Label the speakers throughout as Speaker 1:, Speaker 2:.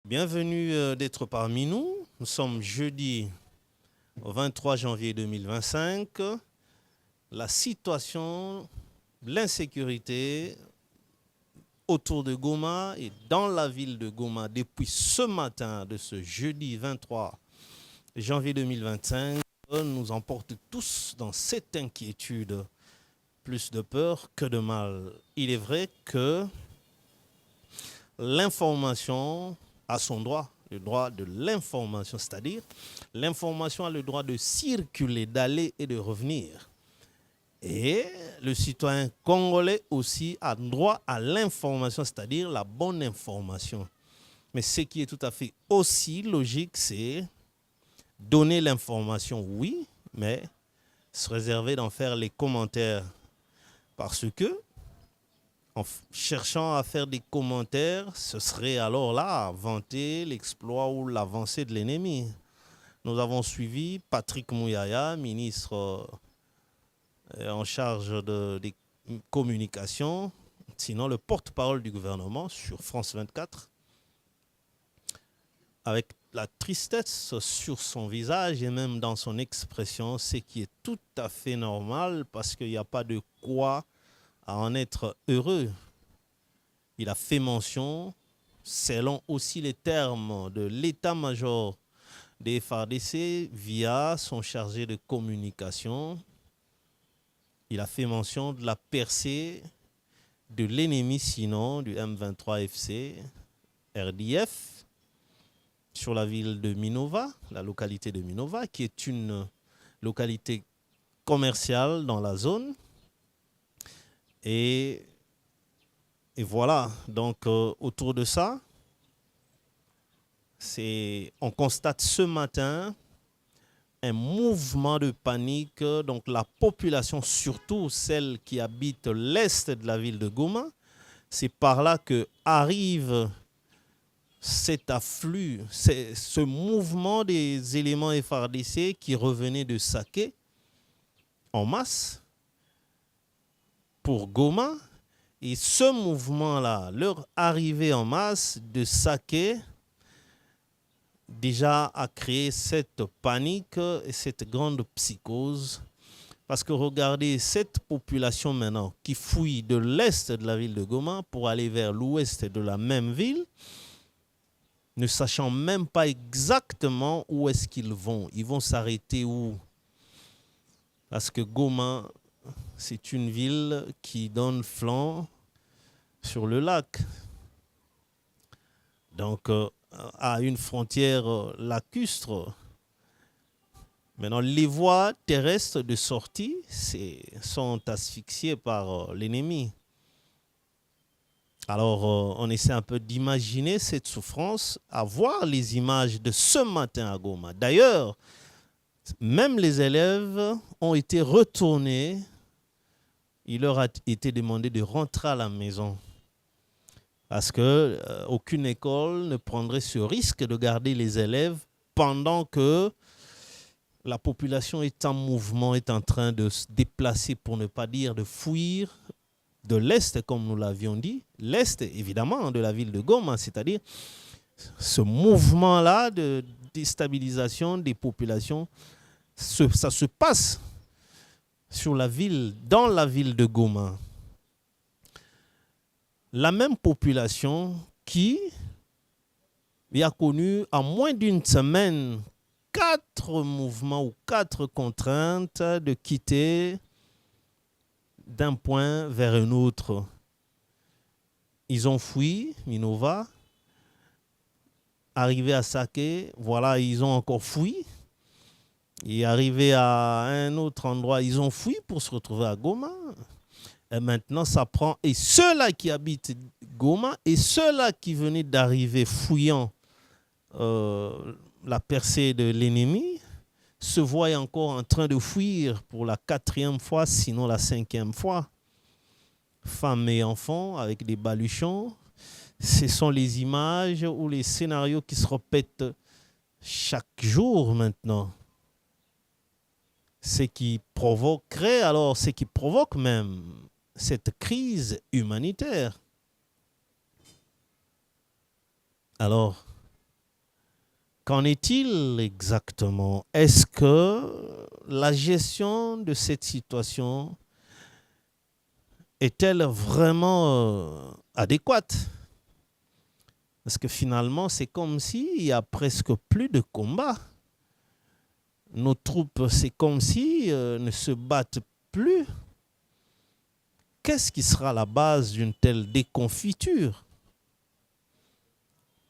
Speaker 1: Bienvenue d'être parmi nous. Nous sommes jeudi 23 janvier 2025. La situation, l'insécurité autour de Goma et dans la ville de Goma depuis ce matin de ce jeudi 23 janvier 2025 nous emporte tous dans cette inquiétude, plus de peur que de mal. Il est vrai que l'information a son droit, le droit de l'information, c'est-à-dire l'information a le droit de circuler, d'aller et de revenir. Et le citoyen congolais aussi a droit à l'information, c'est-à-dire la bonne information. Mais ce qui est tout à fait aussi logique, c'est donner l'information, oui, mais se réserver d'en faire les commentaires. Parce que en cherchant à faire des commentaires, ce serait alors là vanter l'exploit ou l'avancée de l'ennemi. Nous avons suivi Patrick Mouyaya, ministre en charge des communications, sinon le porte-parole du gouvernement sur France 24, avec la tristesse sur son visage et même dans son expression, ce qui est tout à fait normal parce qu'il n'y a pas de quoi à en être heureux. Il a fait mention, selon aussi les termes de l'état-major des FARDC via son chargé de communication, il a fait mention de la percée de l'ennemi, sinon du M23FC, RDF, sur la ville de Minova, la localité de Minova, qui est une localité commerciale dans la zone. Et voilà, donc autour de ça, on constate ce matin un mouvement de panique. Donc la population, surtout celle qui habite l'est de la ville de Goma, c'est par là que arrive cet afflux, ce mouvement des éléments FARDC qui revenaient de Saké en masse pour Goma. Et ce mouvement-là, leur arrivée en masse de Saké, déjà a créé cette panique et cette grande psychose. Parce que regardez, cette population maintenant qui fuit de l'est de la ville de Goma pour aller vers l'ouest de la même ville, ne sachant même pas exactement où est-ce qu'ils vont. Ils vont s'arrêter où? Parce que Goma, c'est une ville qui donne flanc sur le lac. Donc, à une frontière lacustre. Maintenant, les voies terrestres de sortie sont asphyxiées par l'ennemi. Alors, on essaie un peu d'imaginer cette souffrance, à voir les images de ce matin à Goma. D'ailleurs, même les élèves ont été retournés. Il leur a été demandé de rentrer à la maison. Parce qu'aucune école ne prendrait ce risque de garder les élèves pendant que la population est en mouvement, est en train de se déplacer, pour ne pas dire de fuir de l'Est, comme nous l'avions dit. L'Est, évidemment, de la ville de Goma, c'est-à-dire ce mouvement-là de déstabilisation des populations, ça se passe sur la ville, dans la ville de Goma. La même population qui a connu en moins d'une semaine 4 mouvements ou 4 contraintes de quitter d'un point vers un autre. Ils ont fui Minova, arrivé à Saké, voilà, ils ont encore fui. Et arrivé à un autre endroit, ils ont fui pour se retrouver à Goma. Et maintenant, ça prend. Et ceux-là qui habitent Goma et ceux-là qui venaient d'arriver fouillant la percée de l'ennemi se voient encore en train de fuir pour la 4e fois, sinon la 5e fois. Femmes et enfants avec des baluchons. Ce sont les images ou les scénarios qui se répètent chaque jour maintenant. Ce qui provoquerait alors, ce qui provoque même cette crise humanitaire. Alors, Qu'en est-il exactement? Est-ce que la gestion de cette situation est-elle vraiment adéquate? Parce que finalement, c'est comme s'il y a presque plus de combats. Nos troupes, c'est comme si ne se battent plus. Qu'est-ce qui sera la base d'une telle déconfiture?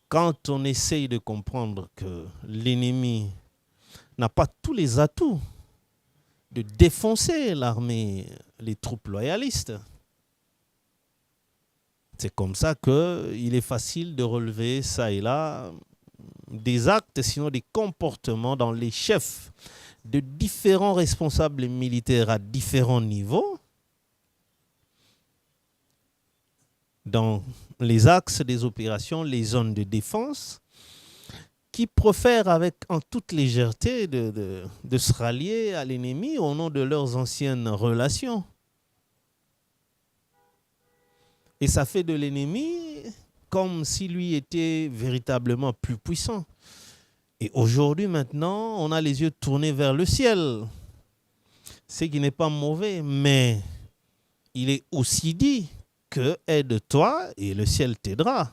Speaker 1: Quand on essaye de comprendre que l'ennemi n'a pas tous les atouts de défoncer l'armée, les troupes loyalistes, c'est comme ça qu'il est facile de relever ça et là des actes, sinon des comportements dans les chefs de différents responsables militaires à différents niveaux, dans les axes des opérations, les zones de défense, qui préfèrent avec en toute légèreté de se rallier à l'ennemi au nom de leurs anciennes relations. Et ça fait de l'ennemi comme si lui était véritablement plus puissant. Et aujourd'hui, maintenant, on a les yeux tournés vers le ciel. Ce qui n'est pas mauvais, mais il est aussi dit que aide-toi et le ciel t'aidera.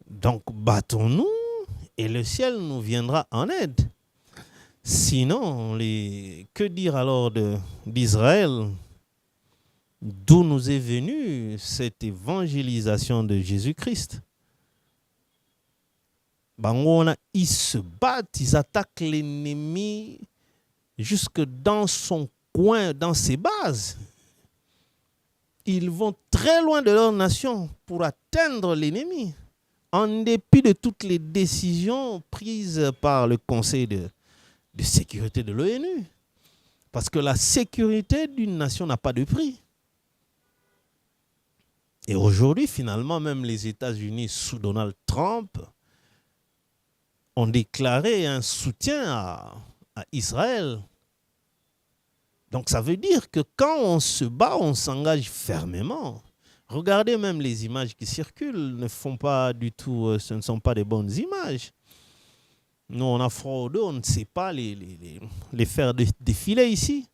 Speaker 1: Donc, battons-nous et le ciel nous viendra en aide. Sinon, que dire alors d'Israël? D'où nous est venue cette évangélisation de Jésus-Christ? Ils se battent, ils attaquent l'ennemi jusque dans son coin, dans ses bases. Ils vont très loin de leur nation pour atteindre l'ennemi, en dépit de toutes les décisions prises par le Conseil de sécurité de l'ONU. Parce que la sécurité d'une nation n'a pas de prix. Et aujourd'hui, finalement, même les États-Unis sous Donald Trump ont déclaré un soutien à Israël. Donc ça veut dire que quand on se bat, on s'engage fermement. Regardez même les images qui circulent, ne font pas du tout, ce ne sont pas des bonnes images. Nous, on a froid au dos, on ne sait pas les faire défiler ici.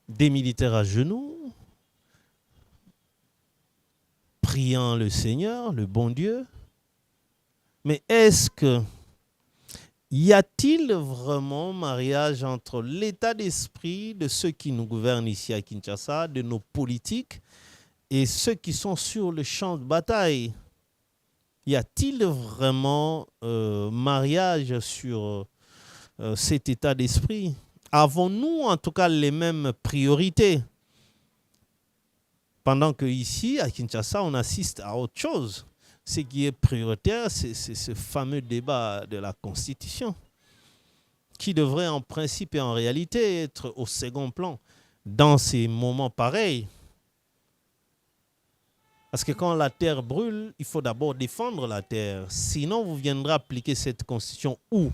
Speaker 1: Des militaires à genoux, priant le Seigneur, le bon Dieu. Mais est-ce que y a-t-il vraiment mariage entre l'état d'esprit de ceux qui nous gouvernent ici à Kinshasa, de nos politiques, et ceux qui sont sur le champ de bataille? Y a-t-il vraiment mariage sur cet état d'esprit? Avons-nous en tout cas les mêmes priorités? Pendant que ici, à Kinshasa, on assiste à autre chose. Ce qui est prioritaire, c'est ce fameux débat de la Constitution, qui devrait en principe et en réalité être au second plan dans ces moments pareils. Parce que quand la terre brûle, il faut d'abord défendre la terre. Sinon, vous viendrez appliquer cette Constitution où?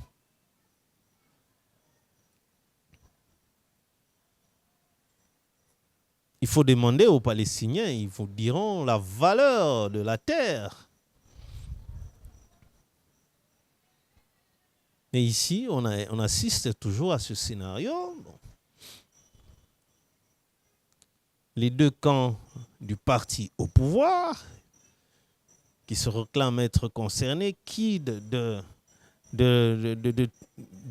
Speaker 1: Il faut demander aux Palestiniens, ils vous diront la valeur de la terre. Mais ici, on assiste toujours à ce scénario. Les deux camps du parti au pouvoir, qui se réclament être concernés, qui de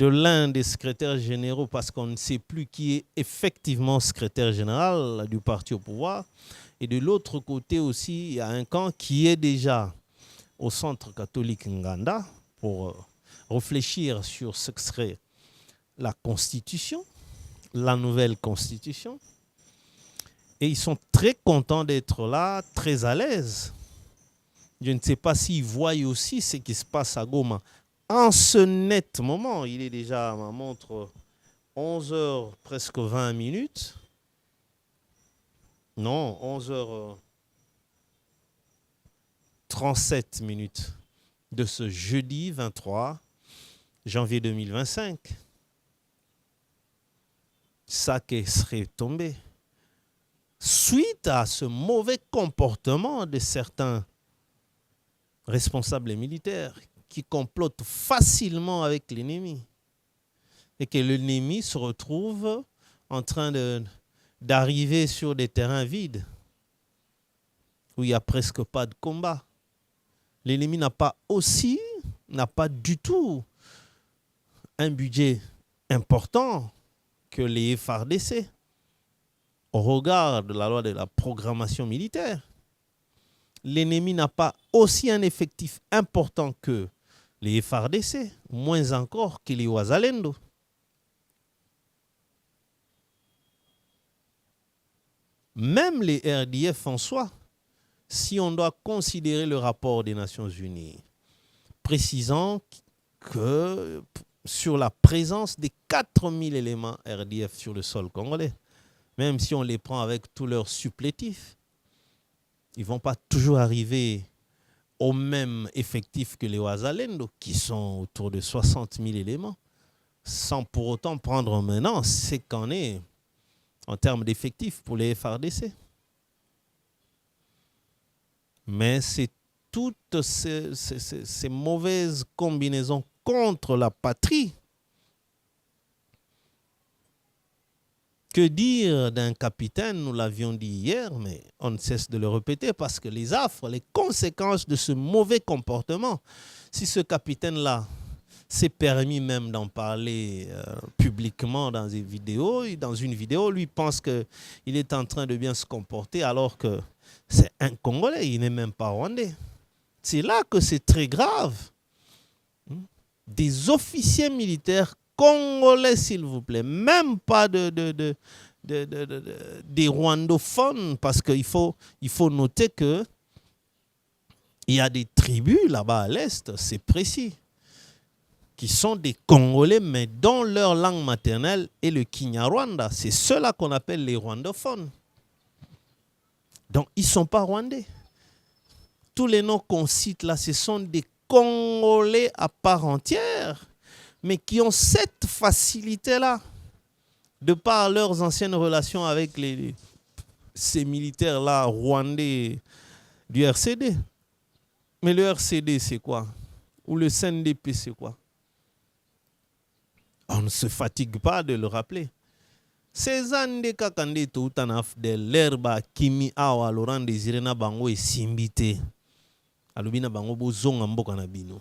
Speaker 1: l'un des secrétaires généraux, parce qu'on ne sait plus qui est effectivement secrétaire général du parti au pouvoir, et de l'autre côté aussi, il y a un camp qui est déjà au centre catholique Nganda pour réfléchir sur ce que serait la Constitution, la nouvelle Constitution. Et ils sont très contents d'être là, très à l'aise. Je ne sais pas s'ils voient aussi ce qui se passe à Goma. En ce net moment, il est déjà à ma montre 11h presque 20 minutes. Non, 11h37 minutes de ce jeudi 23 janvier 2025. Ça qui serait tombé. Suite à ce mauvais comportement de certains responsables militaires qui complotent facilement avec l'ennemi et que l'ennemi se retrouve en train d'arriver sur des terrains vides où il n'y a presque pas de combat. L'ennemi n'a pas du tout un budget important que les FARDC au regard de la loi de la programmation militaire. L'ennemi n'a pas aussi un effectif important que les FARDC, moins encore que les Wazalendo. Même les RDF en soi, si on doit considérer le rapport des Nations Unies, précisant que sur la présence des 4000 éléments RDF sur le sol congolais, même si on les prend avec tous leurs supplétifs, ils ne vont pas toujours arriver au même effectif que les Wazalendo, qui sont autour de 60 000 éléments, sans pour autant prendre maintenant ce qu'en est en termes d'effectifs pour les FARDC. Mais c'est toutes ces mauvaises combinaisons contre la patrie. Que dire d'un capitaine, nous l'avions dit hier, mais on ne cesse de le répéter parce que les affres, les conséquences de ce mauvais comportement, si ce capitaine-là s'est permis même d'en parler publiquement dans une vidéo, lui pense qu'il est en train de bien se comporter alors que c'est un Congolais, il n'est même pas rwandais. C'est là que c'est très grave. Des officiers militaires congolais, s'il vous plaît, même pas des rwandophones, parce qu'il faut noter que il y a des tribus là-bas à l'Est, c'est précis, qui sont des Congolais, mais dont leur langue maternelle est le Kinyarwanda. C'est ceux-là qu'on appelle les rwandophones. Donc, ils ne sont pas rwandais. Tous les noms qu'on cite là, ce sont des Congolais à part entière, mais qui ont cette facilité-là, de par leurs anciennes relations avec ces militaires-là rwandais du RCD. Mais le RCD, c'est quoi? Ou le CNDP, c'est quoi? On ne se fatigue pas de le rappeler. Ces années kakande to utanaf de l'herba kimi awa Laurent Désiré na bango et simbité. Alubina bango bo zonga mboka na bino.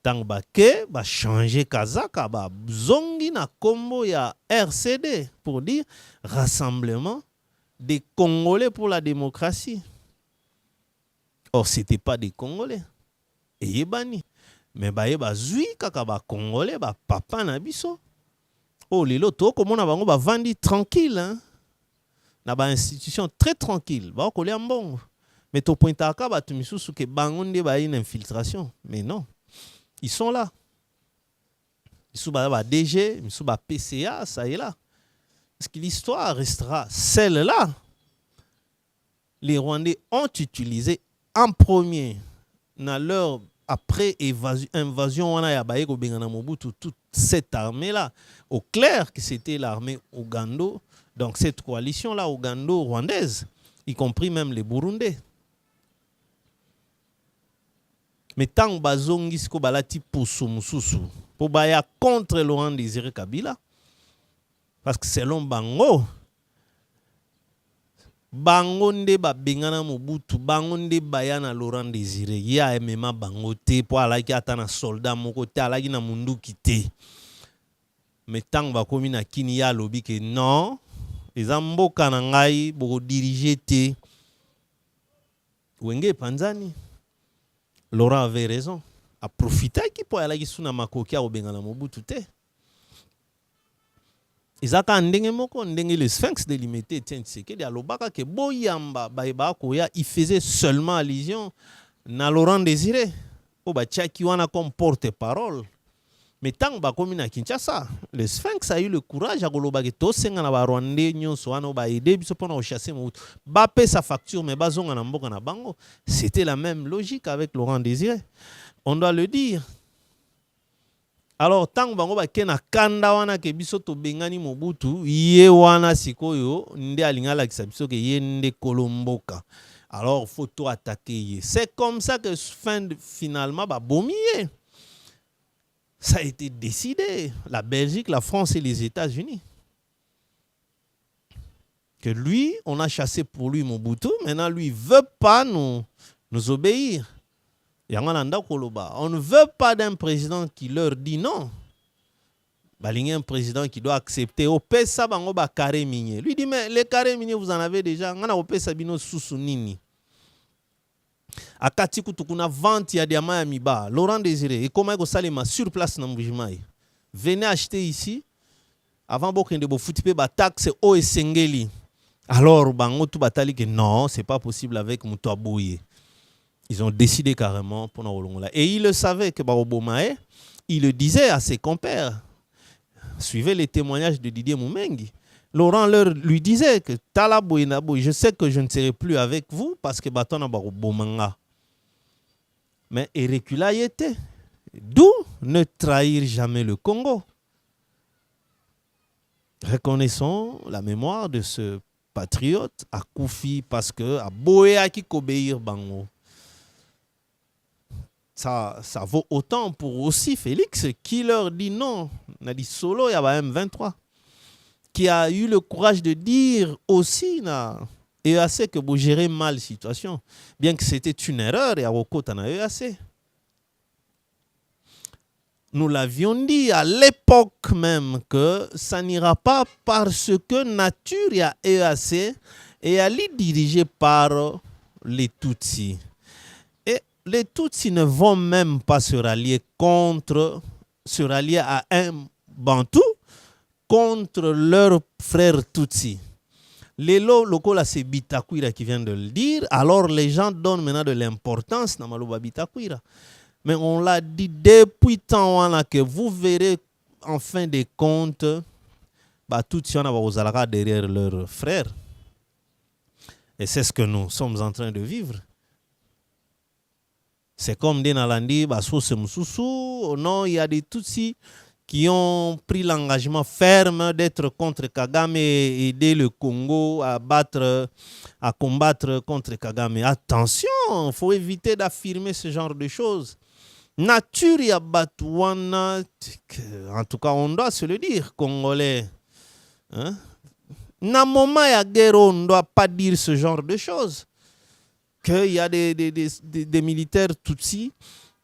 Speaker 1: Tang ba ke ba changer kazaka ba zongi na kombo ya RCD pour dire Rassemblement des Congolais pour la démocratie. Or c'était pas des Congolais. Et yebani. Mais ba yeba zui kaka ba Congolais ba papa na biso. Oh lelo to komona bango ba vandi tranquille hein. Na ba institution très tranquille. Ba ko le mbongo. Mais to pointa ka ba tumisusu ke bango nde ba une infiltration. Mais non. Ils sont là. Ils sont là, DG, ils sont là, PCA, ça est là. Parce que l'histoire restera celle-là. Les Rwandais ont utilisé en premier, dans leur après invasion, on a toute cette armée-là. Au clair que c'était l'armée ougando, donc cette coalition-là ougando-rwandaise, y compris même les Burundais. Mais tant bazongi siko balati poussou mususu pour baya contre Laurent Désiré Kabila, parce que selon bango nde ba bengana Mobutu, bango nde baya na Laurent Désiré ya mema bango te po alaki ata na soldat moko te alaki na munduki te. Mais tant ba komi na kini ya lobi ke non eza mboka na ngai boko diriger te. Wenge panzani Laurent avait raison. A profité qui peut aller sur na makokia au bengana Mobutu te. Izaka ndenge moko ndenge le Sphinx délimité tient Tshisekedi alobaka ke boyamba baeba koya il faisait seulement allusion na Laurent Désiré o ba tchaki wana comme porte-parole. Mais tant ba komi na Kinshasa, le Sphinx a eu le courage à koloba ke to senga na ba Rwandais nyonso wana ba aider biso pona o chasser Mobutu. Ba paie sa facture mais bazonga na mboka na bango. C'était la même logique avec Laurent Désiré. On doit le dire. Alors tant bango ba kena kanda wana ke biso to bengani Mobutu, ye wana sikoyo nde alingala kisabiso ke ye nde kolomboka. alors il faut tout attaquer. C'est comme ça que finalement, bah, Bomier, ça a été décidé. La Belgique, la France et les États-Unis. Que lui, on a chassé pour lui Mobutu, maintenant lui, il ne veut pas nous obéir. On ne veut pas d'un président qui leur dit non. Il y a un président qui doit accepter. Lui dit, mais les carrés miniers, vous en avez déjà. Akati kutukuna vente ya diamant ya miba. Laurent Désiré, et comment vous allez sur place dans Mbujimai. Venez acheter ici. Avant de vous foutre ba taxe au Esengeli. Alors, bango tout batali que non, c'est pas possible avec Moutouabouye. Ils ont décidé carrément pour nous. Et ils le savaient que Barobomae, il le disait à ses compères. Suivez les témoignages de Didier Moumengi. Laurent lui disait que Talabouye, je sais que je ne serai plus avec vous parce que Batona Barobomanga. Mais Erekula y était. D'où ne trahir jamais le Congo. Reconnaissons la mémoire de ce patriote à Koufi parce que à Boéa qui obéir bango. Ça vaut autant pour aussi Félix qui leur dit non. On a dit solo, il y a M23 qui a eu le courage de dire aussi et assez que vous gérez mal la situation. Bien que c'était une erreur et à Rokota na EAC. Nous l'avions dit à l'époque même que ça n'ira pas parce que nature y a EAC et elle est dirigée par les Tutsis. Et les Tutsis ne vont même pas se rallier à un Bantou contre leurs frères Tutsis. Les locaux là, c'est Bitakwira qui vient de le dire. Alors les gens donnent maintenant de l'importance dans Malouba Bitakwira. Mais on l'a dit depuis tant que vous verrez en fin de compte, Tutsis on derrière leurs frères. Et c'est ce que nous sommes en train de vivre. C'est comme des Nalandi, non, il y a des Tutsis qui ont pris l'engagement ferme d'être contre Kagame et aider le Congo à combattre contre Kagame. Attention, il faut éviter d'affirmer ce genre de choses. Nature ya Batouana, en tout cas on doit se le dire, Congolais. Hein? Na moment ya guerre, on ne doit pas dire ce genre de choses. Qu'il y a des militaires Tutsis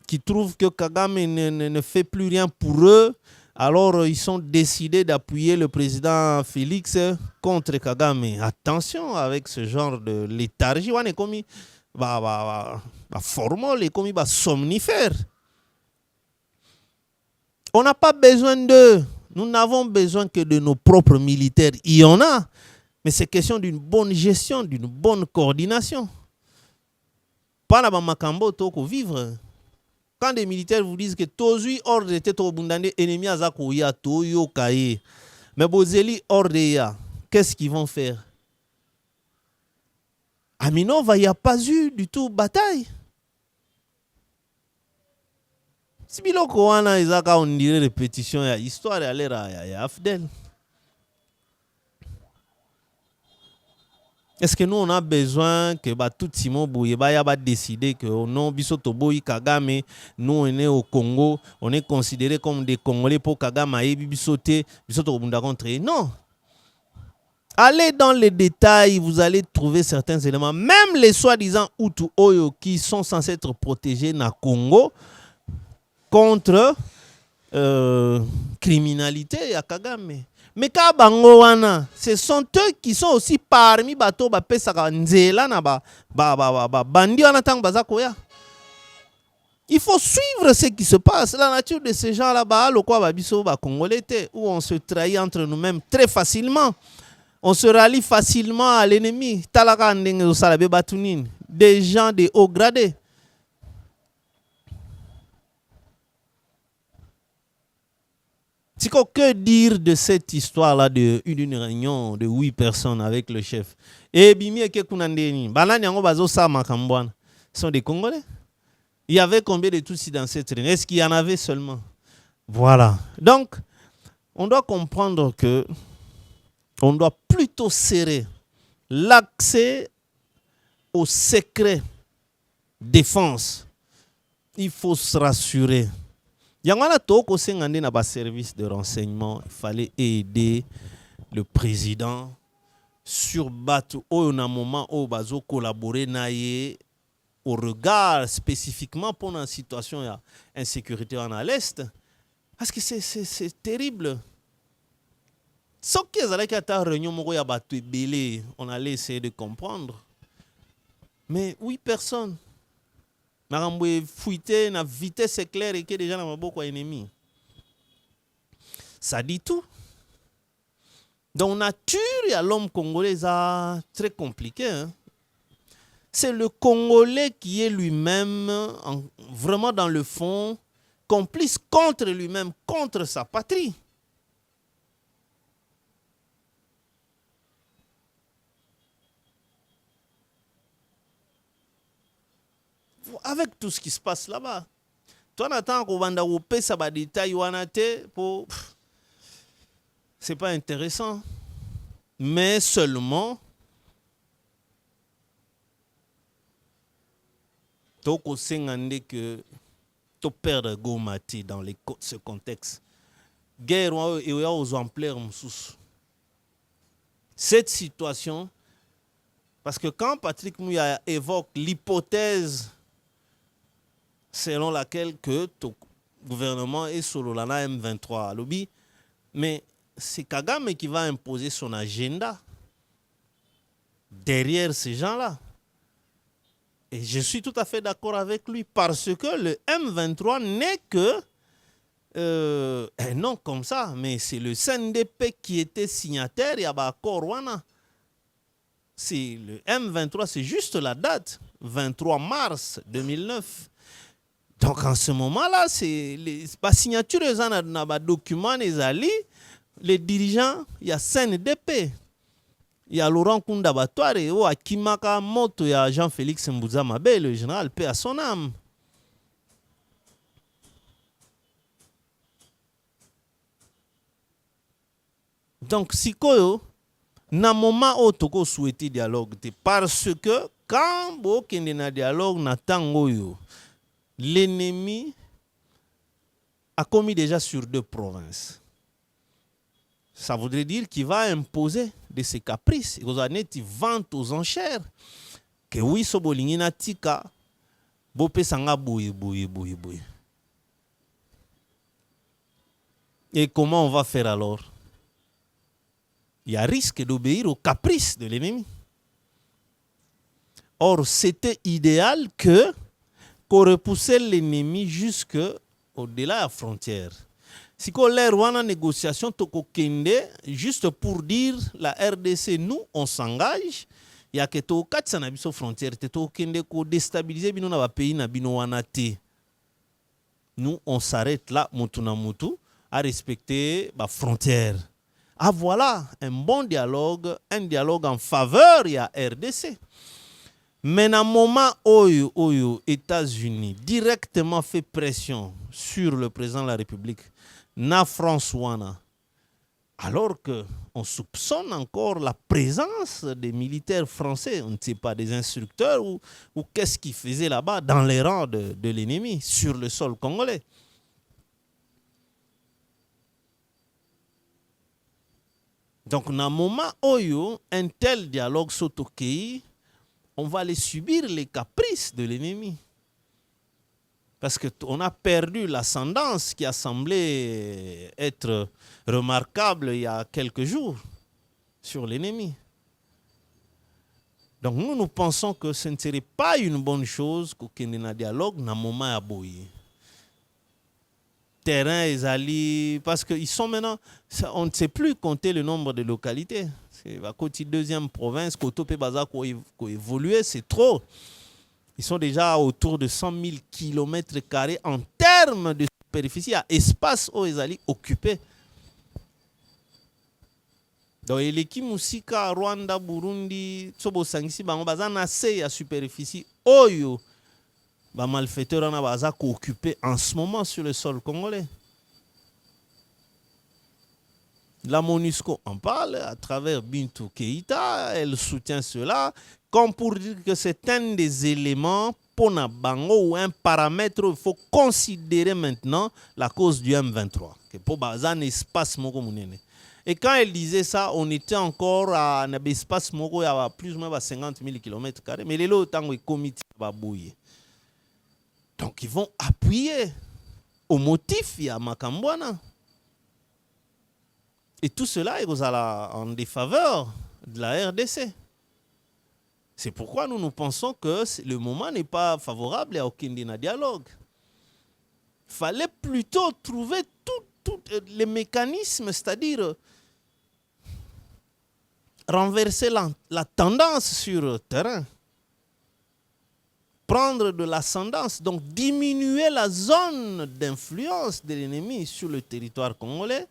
Speaker 1: qui trouvent que Kagame ne fait plus rien pour eux. Alors, ils sont décidés d'appuyer le président Félix contre Kagame. Attention avec ce genre de léthargie. On est comme formol, comme somnifère. On n'a pas besoin d'eux. Nous n'avons besoin que de nos propres militaires. Il y en a. Mais c'est question d'une bonne gestion, d'une bonne coordination. Pas la Makambo toko vivre. Quand des militaires vous disent que Tozui ordre était au Bundande ennemi à Zakouya, Toyo Kaye. Mais Bozeli ordre ya. Qu'est-ce qu'ils vont faire? À Minova, il n'y a pas eu du tout bataille. Si biloko wana izaka on dirait répétition ya histoire ya l'era ya Afdel. Est-ce que nous on a besoin que tout Simon Bouyeba va décider que non bisoto boyi Kagame, nous on est au Congo, on est considéré comme des Congolais pour Kagame et bisoto bunda contre. Non. Allez dans les détails, vous allez trouver certains éléments. Même les soi-disant Hutu Oyo qui sont censés être protégés dans le Congo contre criminalité à Kagame. Mais Kabangowana, ce sont eux qui sont aussi parmi bateau pesaka nzela na bandi wana tang bazakoya. Il faut suivre ce qui se passe. La nature de ces gens-là, le quoi babiso ba congolais où on se trahit entre nous-mêmes très facilement. On se rallie facilement à l'ennemi. Talaka ndenge osalabe batunine, des gens de haut gradé. Que dire de cette histoire-là d'une réunion de 8 personnes avec le chef? Et Bimi et Kunandeni, Banani Ango Bazo Sama Kambouane, sont des Congolais. Il y avait combien de Tutsis dans cette réunion? Est-ce qu'il y en avait seulement? Voilà. Donc, on doit comprendre que on doit plutôt serrer l'accès au secret défense, il faut se rassurer. Il y a un service de renseignement, il fallait aider le président sur bateau au moment où bazo collaborer naie au regard spécifiquement pour une situation d'insécurité en à l'est, parce que c'est terrible. Sauf que on allait essayer de comprendre. Mais oui, personne. Maramboué fouillé, na vitesse éclair et que déjà n'a beaucoup ennemi. Ça dit tout. Dans nature, il y a l'homme congolais, très compliqué. Hein? C'est le Congolais qui est lui-même, vraiment dans le fond, complice contre lui-même, contre sa patrie. Avec tout ce qui se passe là-bas. Toi, Nathan, qu'on va couper ça va détail pour c'est pas intéressant. Mais seulement toko sengande que to perdre Gomati dans ce contexte. Guerre et aux ampleurs msous. Cette situation, parce que quand Patrick Mouya évoque l'hypothèse selon laquelle que ton gouvernement est sur le M23 à lobby, mais c'est Kagame qui va imposer son agenda derrière ces gens-là. Et je suis tout à fait d'accord avec lui parce que le M23 n'est que un nom comme ça, mais c'est le CNDP qui était signataire et à Korwana. C'est le M23, c'est juste la date, 23 mars 2009. Donc en ce moment-là, c'est les signatures dans les documents, les dirigeants, il y a CNDP. Il y a Laurent Kunda Batouare, il y a Kimaka Moto, il y a Jean-Félix Mbouza Mabé, le général, paix à son âme. Donc, si koyo, na moment où toko souhaité dialogue, parce que quand vous avez un dialogue, l'ennemi a commis déjà sur 2 provinces. Ça voudrait dire qu'il va imposer de ses caprices. Il va vente aux enchères. Que oui, sobolingi na tika, bope sanga bouye. Et comment on va faire alors? Il y a risque d'obéir aux caprices de l'ennemi. Or, c'était idéal qu'on repoussait l'ennemi jusqu'au-delà de la frontière. Si on a une négociation, juste pour dire la RDC, nous, on s'engage. Il y a que 400 frontières, on déstabiliser le pays. Nous, on s'arrête là, à respecter les frontières. Ah voilà, un bon dialogue, un dialogue en faveur de la RDC. Mais dans le moment où États-Unis directement fait pression sur le président de la République, na France wana, alors qu'on soupçonne encore la présence des militaires français, on ne sait pas, des instructeurs ou qu'est-ce qu'ils faisaient là-bas dans les rangs de l'ennemi sur le sol congolais. Donc, dans le moment où un tel dialogue s'autocueille, on va aller subir les caprices de l'ennemi. Parce qu'on a perdu l'ascendance qui a semblé être remarquable il y a quelques jours sur l'ennemi. Donc nous pensons que ce ne serait pas une bonne chose qu'il y ait un dialogue dans le moment où terrain et ali, parce qu'ils sont maintenant, on ne sait plus compter le nombre de localités. C'est à côté de deuxième province, Kotope Baza qui a évolué, c'est trop. Ils sont déjà autour de 100 000 km² en termes de superficie, il y a espace où ils allaient occuper. Donc, l'équipe Musika, Rwanda, Burundi, Tsobo Sangisi, Baza assez ya superficie. Oyo, les malfaiteurs ont occupé en ce moment sur le sol congolais. La MONUSCO en parle à travers Bintou Keïta, elle soutient cela, comme pour dire que c'est un des éléments pour Nabango ou un paramètre où il faut considérer maintenant la cause du M23. Pour un espace et quand elle disait ça, on était encore à un espace il y a plus ou moins 50 000 km, mais les lots ont comité. Donc ils vont appuyer au motif, il y a Makambouana. Et tout cela est en défaveur de la RDC. C'est pourquoi nous pensons que le moment n'est pas favorable à aucun dialogue. Il fallait plutôt trouver tous les mécanismes, c'est-à-dire renverser la tendance sur le terrain, prendre de l'ascendance, donc diminuer la zone d'influence de l'ennemi sur le territoire congolais.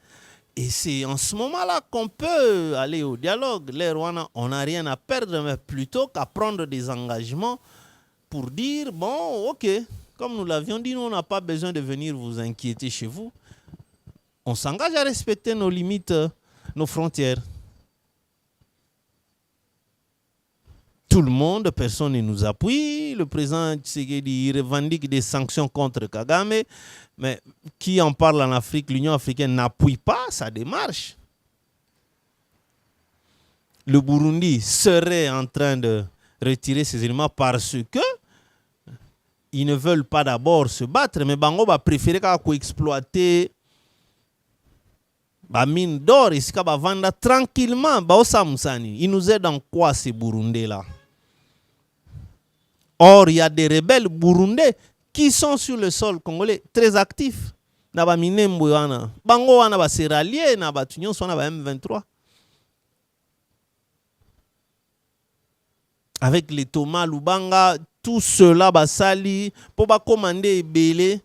Speaker 1: Et c'est en ce moment-là qu'on peut aller au dialogue. Les Rwandais, on n'a rien à perdre, mais plutôt qu'à prendre des engagements pour dire, bon, ok, comme nous l'avions dit, nous, on n'a pas besoin de venir vous inquiéter chez vous. On s'engage à respecter nos limites, nos frontières. Tout le monde, personne ne nous appuie. Le président Tshisekedi revendique des sanctions contre Kagame. Mais qui en parle en Afrique? L'Union africaine n'appuie pas sa démarche. Le Burundi serait en train de retirer ses éléments parce que ils ne veulent pas d'abord se battre, mais Bango va préférer exploiter la mine d'or et va vendre tranquillement. Il nous aide en quoi ces Burundais-là? Or, il y a des rebelles burundais qui sont sur le sol congolais très actifs. Naba minembo wana. Bango wana ba se rallier na ba tunyon so na ba M23. Avec les Thomas Lubanga, tout cela ba sali pour ba commander ebele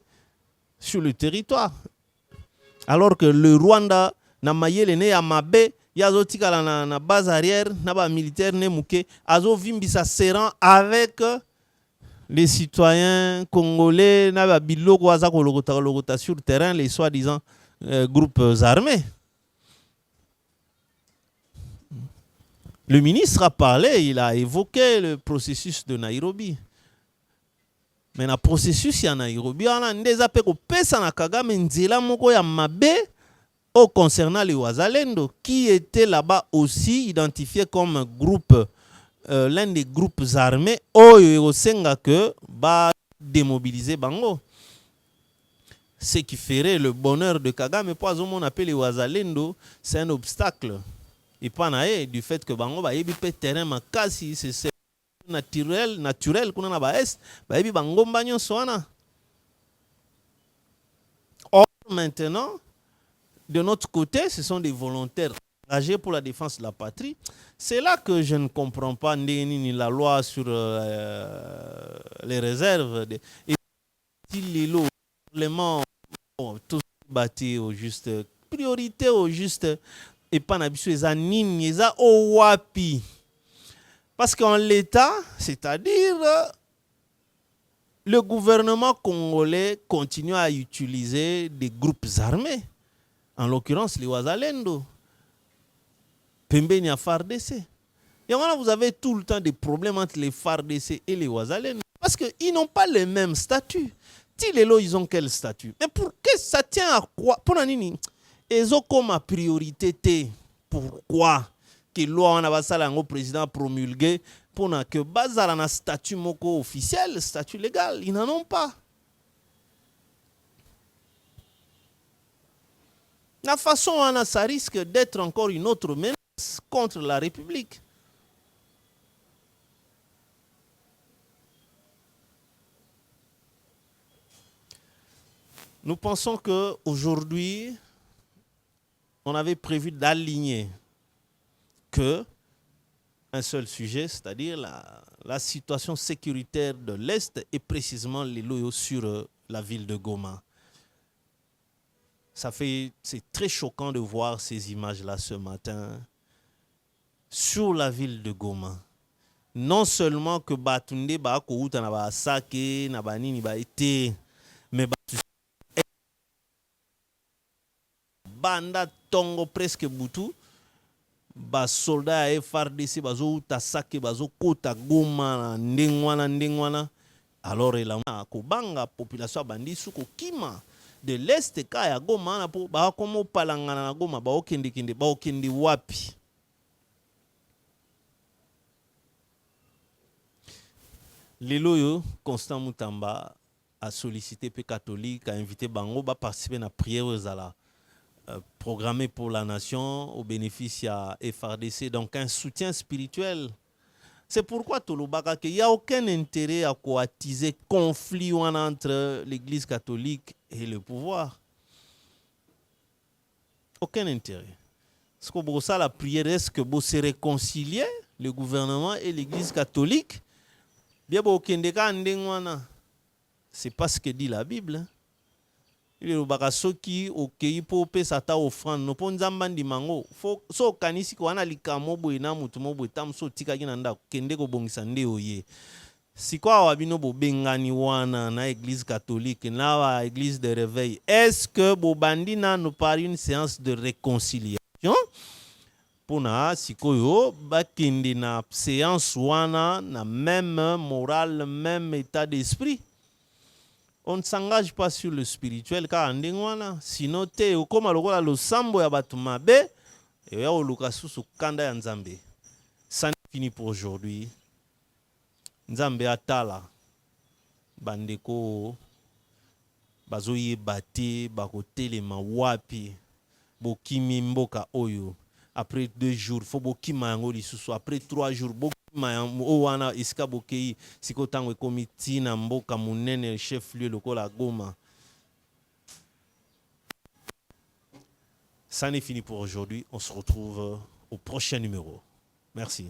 Speaker 1: sur le territoire. Alors que le Rwanda na mayele ne ya mabe yazo tikala na base arrière na ba militaire ne muke azo vimbisa serrant avec les citoyens congolais na biloko aza kolokota sur le terrain, les soi-disant groupes armés. Le ministre a parlé, il a évoqué le processus de Nairobi. Mais le processus ya Nairobi, on a ndeza pe ko pesa na Kagame nzela moko ya mabe concernant les Wazalendo qui étaient là-bas aussi identifiés comme groupe l'un des groupes armés au Senga que va démobiliser Bango. Ce qui ferait le bonheur de Kagame, pour on appelle les Wazalendo, c'est un obstacle. Et pas du fait que Bango va ébiper terrain makasi, c'est naturel qu'on a ba est, ba ébi Bango bagnon soana. Or maintenant, de notre côté, ce sont des volontaires engagés pour la défense de la patrie. C'est là que je ne comprends pas ni la loi sur les réserves. Et si les lots, tous bâtis au juste, priorité au juste, et pas n'habitué les anines, les au wapi. Parce qu'en l'état, c'est-à-dire le gouvernement congolais continue à utiliser des groupes armés, en l'occurrence les Wazalendo. Pembeni à FARDC. Et voilà, vous avez tout le temps des problèmes entre les FARDC et les Wazalendo. Parce qu'ils n'ont pas le même statut. Si les lots, ils ont quel statut? Mais pour que ça tient à quoi? Pour Nanini, ils ont comme priorité. Pourquoi? Que loi on a ça le président promulgué pour que bazar un statut moko officiel, statut légal. Ils n'en ont pas. La façon on a ça risque d'être encore une autre menace contre la République. Nous pensons qu'aujourd'hui, on avait prévu d'aligner un seul sujet, c'est-à-dire la situation sécuritaire de l'Est et précisément les loyaux sur la ville de Goma. C'est très choquant de voir ces images-là ce matin sur la ville de Goma. Non seulement que Batunde ba kouta na ba sake na ba nini ba été, mais banda tongo presque butu ba soldat ya FARDC bazo tasake bazo kota Goma na ndengwana alors il a kobanga population bandi suko kima de l'est ka ya Goma na po ba komo palangana na Goma ba okende wapi. Lelo yo Constant Mutamba a sollicité pe catholique, a invité bango ba participer na prière aux ala programmé pour la nation au bénéfice à FARDC, donc un soutien spirituel. C'est pourquoi Tolobaka qu'il n'y a aucun intérêt à coatiser conflit entre l'église catholique et le pouvoir. Aucun intérêt. Ce que pour ça la prière est que vous se réconcilier le gouvernement et l'église catholique. Bien c'est pas ce que dit la Bible. Il y a soki okei po pesa ta offrande no po nzamba ndimango fo so kanisi ko ana likamo boye na mutu mo boye tam so tika kina nda kende ko bongisa nde oye sikwa wabino bo bengani wana na église catholique na wa église de réveil. Est-ce que bo bandi na no par une séance de réconciliation pona sikoyo bakende na séance wana na même morale, même état d'esprit? On ne s'engage pas sur le spirituel car sinon te comme lokola lo sambo ya batu mabe et ya oluka susu kanda ya Nzambe. Ça n'est fini pour aujourd'hui. Nzambe atala bandeko bazoye bate bakotelema wapi bokimi mboka oyo. Après 2 jours faut bokima yango lisusu, après 3 jours wana iska bokei siko tango komiti na mboka munene chef lieu lokola Goma. Ça n'est fini pour aujourd'hui. On se retrouve au prochain numéro. Merci.